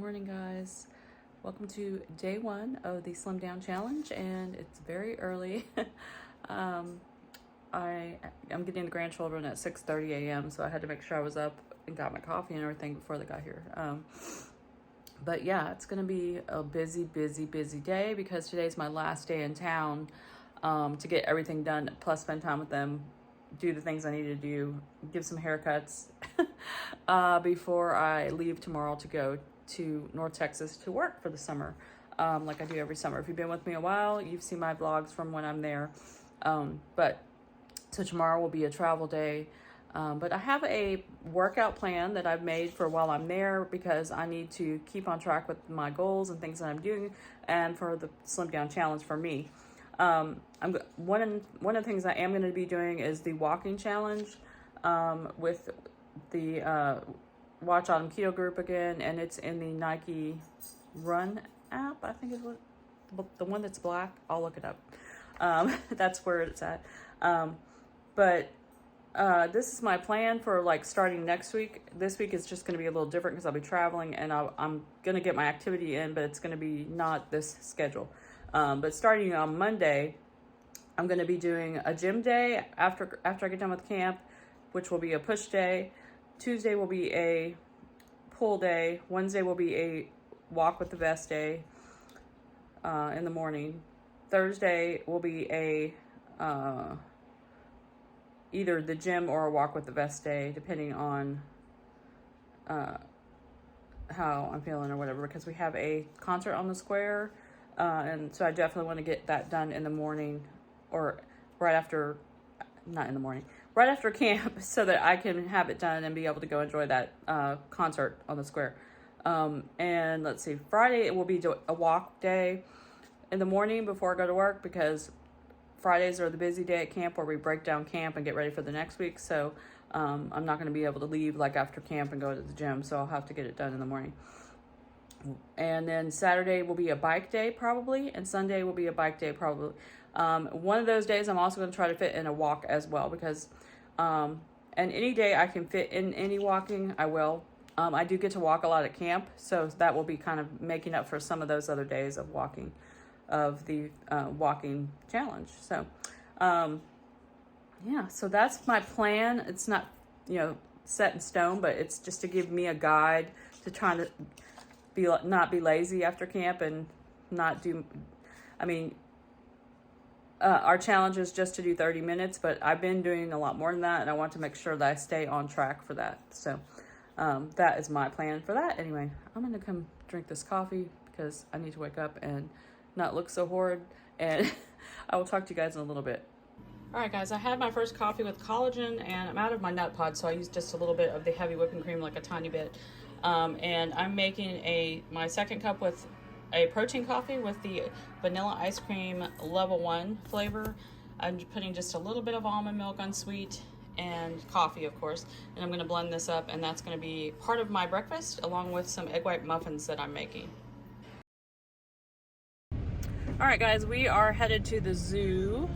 morning, guys. Welcome to day one of the Slimdown challenge, and it's very early. I'm getting the grandchildren at 6:30 a.m. so I had to make sure I was up and got my coffee and everything before they got here. But yeah, it's gonna be a busy day because today's my last day in town to get everything done, plus spend time with them, do the things I need to do, give some haircuts before I leave tomorrow to go to North Texas to work for the summer, like I do every summer. If you've been with me a while, you've seen my vlogs from when I'm there. So tomorrow will be a travel day. But I have a workout plan that I've made for while I'm there because I need to keep on track with my goals and things that I'm doing, and for the Slimdown challenge for me. One of the things I am going to be doing is the walking challenge with the Watch Autumn Keto group again, and it's in the Nike Run app. I think is what the one that's black. I'll look it up. That's where it's at. This is my plan for like starting next week. This week is just going to be a little different because I'll be traveling, and I'm going to get my activity in, but it's going to be not this schedule. But starting on Monday, I'm going to be doing a gym day after I get done with camp, which will be a push day. Tuesday will be a pull day. Wednesday will be a walk with the vest day in the morning. Thursday will be a either the gym or a walk with the vest day, depending on how I'm feeling or whatever, because we have a concert on the square, and so I definitely want to get that done in the morning, or right after, not in the morning, right after camp, so that I can have it done and be able to go enjoy that concert on the square. And let's see, Friday it will be a walk day in the morning before I go to work, because Fridays are the busy day at camp where we break down camp and get ready for the next week. So I'm not going to be able to leave like after camp and go to the gym, so I'll have to get it done in the morning. And then Saturday will be a bike day probably, and Sunday will be a bike day probably. One of those days I'm also going to try to fit in a walk as well, because and any day I can fit in any walking, I will. I do get to walk a lot at camp, so that will be kind of making up for some of those other days of walking, of the walking challenge. So yeah, so that's my plan. It's not, set in stone, but it's just to give me a guide to try to not be lazy after camp and not do, our challenge is just to do 30 minutes, but I've been doing a lot more than that, and I want to make sure that I stay on track for that. So that is my plan for that. Anyway, I'm gonna come drink this coffee because I need to wake up and not look so horrid, and I will talk to you guys in a little bit. All right, guys, I had my first coffee with collagen, and I'm out of my nut pod, so I used just a little bit of the heavy whipping cream, like a tiny bit. And I'm making my second cup with a protein coffee with the vanilla ice cream level 1 flavor. I'm putting just a little bit of almond milk unsweet and coffee, of course, and I'm going to blend this up, and that's going to be part of my breakfast along with some egg white muffins that I'm making. All right, guys, we are headed to the zoo.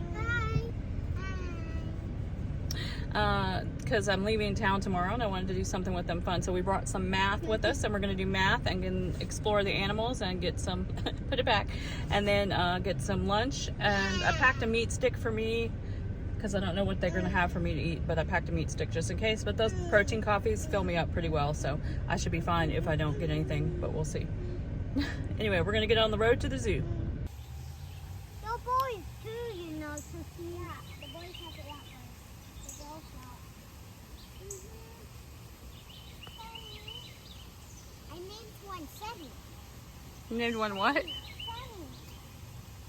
Because I'm leaving town tomorrow and I wanted to do something with them fun. So we brought some math with us, and we're going to do math and can explore the animals and get some, put it back, and then get some lunch. And I packed a meat stick for me because I don't know what they're going to have for me to eat, but I packed a meat stick just in case. But those protein coffees fill me up pretty well, so I should be fine if I don't get anything, but we'll see. Anyway, we're going to get on the road to the zoo. The boys too, Sophia. The boys have to walk first. The girls not. I named one Sunny. You named one what? Sunny.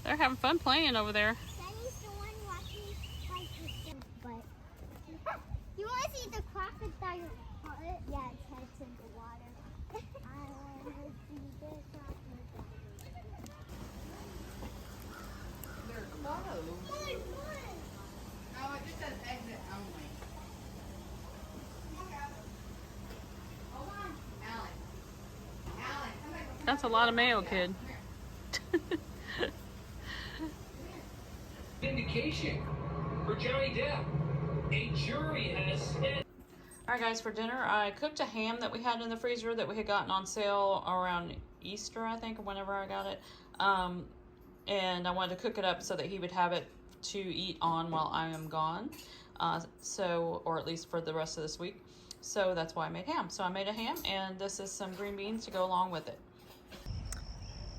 They're having fun playing over there. Sunny's the one watching like the but you want to see the crocodile? Yeah, its head's in the water. I want to see the crocodile. Oh, it just says exit only. Hold on. Alan, come back. That's a lot of mail, kid. Vindication for Johnny Depp. A jury has said. All right, guys, for dinner, I cooked a ham that we had in the freezer that we had gotten on sale around Easter, I think, or whenever I got it. And I wanted to cook it up so that he would have it to eat on while I am gone. Or at least for the rest of this week. So that's why I made ham. So I made a ham, and this is some green beans to go along with it.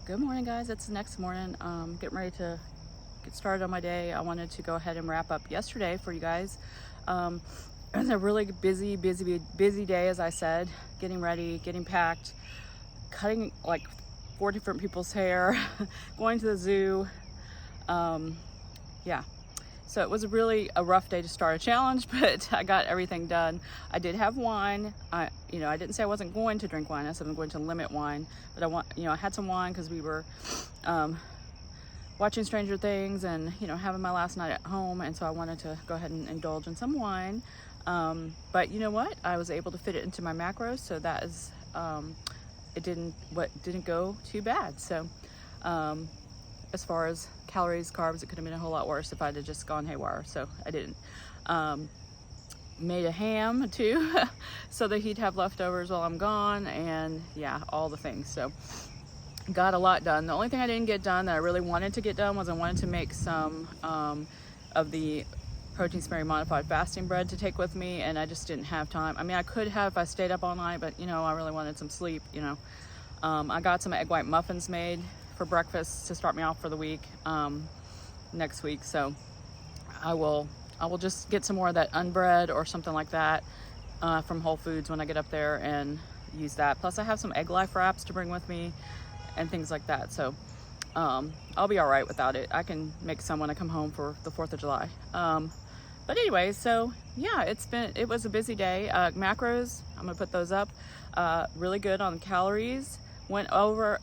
Good morning, guys. It's the next morning. Getting ready to get started on my day. I wanted to go ahead and wrap up yesterday for you guys. It was a really busy day, as I said. Getting ready, getting packed, cutting like 4 different people's hair, going to the zoo. Yeah. So it was really a rough day to start a challenge, but I got everything done. I did have wine. I didn't say I wasn't going to drink wine. I said I'm going to limit wine, but I had some wine because we were watching Stranger Things and having my last night at home, and so I wanted to go ahead and indulge in some wine. But you know what? I was able to fit it into my macros, so that is it didn't go too bad. So as far as calories, carbs, it could have been a whole lot worse if I'd have just gone haywire, so I didn't. Made a ham too so that he'd have leftovers while I'm gone, and yeah, all the things. So got a lot done. The only thing I didn't get done that I really wanted to get done was I wanted to make some of the protein sparing modified fasting bread to take with me, and I just didn't have time. I mean, I could have if I stayed up all night, but I really wanted some sleep. I got some egg white muffins made for breakfast to start me off for the week, next week. So I will just get some more of that unbread or something like that from Whole Foods when I get up there and use that. Plus I have some egg life wraps to bring with me and things like that. So I'll be all right without it. I can make some when I come home for the 4th of July. But anyway, so yeah, it was a busy day. Macros, I'm gonna put those up. Really good on calories. Went over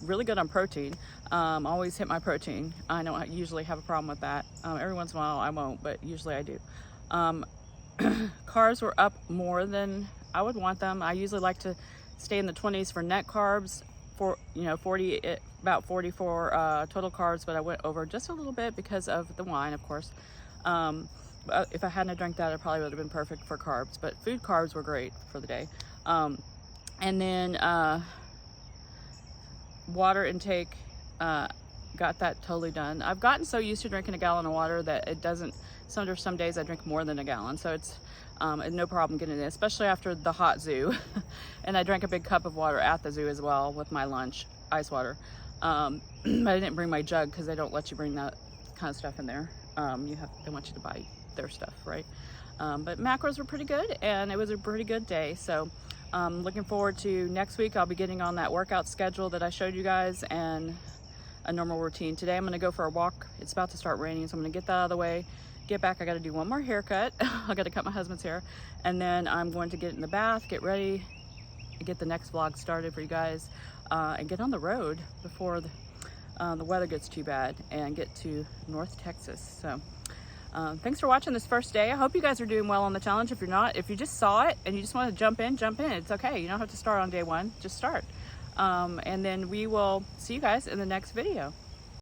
really good on protein. Always hit my protein. I don't usually have a problem with that. Every once in a while I won't, but usually I do. Carbs were up more than I would want them. I usually like to stay in the 20s for net carbs, for 40, about 44 total carbs, but I went over just a little bit because of the wine, of course. If I hadn't drank that, it probably would have been perfect for carbs, but food carbs were great for the day. And then water intake, got that totally done. I've gotten so used to drinking a gallon of water that it doesn't, some days I drink more than a gallon, so it's no problem getting it, especially after the hot zoo. And I drank a big cup of water at the zoo as well with my lunch, ice water. But I didn't bring my jug because they don't let you bring that kind of stuff in there. They want you to buy their stuff, right? But macros were pretty good, and it was a pretty good day. So looking forward to next week. I'll be getting on that workout schedule that I showed you guys and a normal routine. Today I'm going to go for a walk. It's about to start raining, so I'm going to get that out of the way. Get back. I got to do one more haircut. I got to cut my husband's hair, and then I'm going to get in the bath, get ready, get the next vlog started for you guys, and get on the road before the weather gets too bad, and get to North Texas. So thanks for watching this first day. I hope you guys are doing well on the challenge. If you're not, if you just saw it and you just want to jump in, it's okay. You don't have to start on day 1, just start. And then we will see you guys in the next video.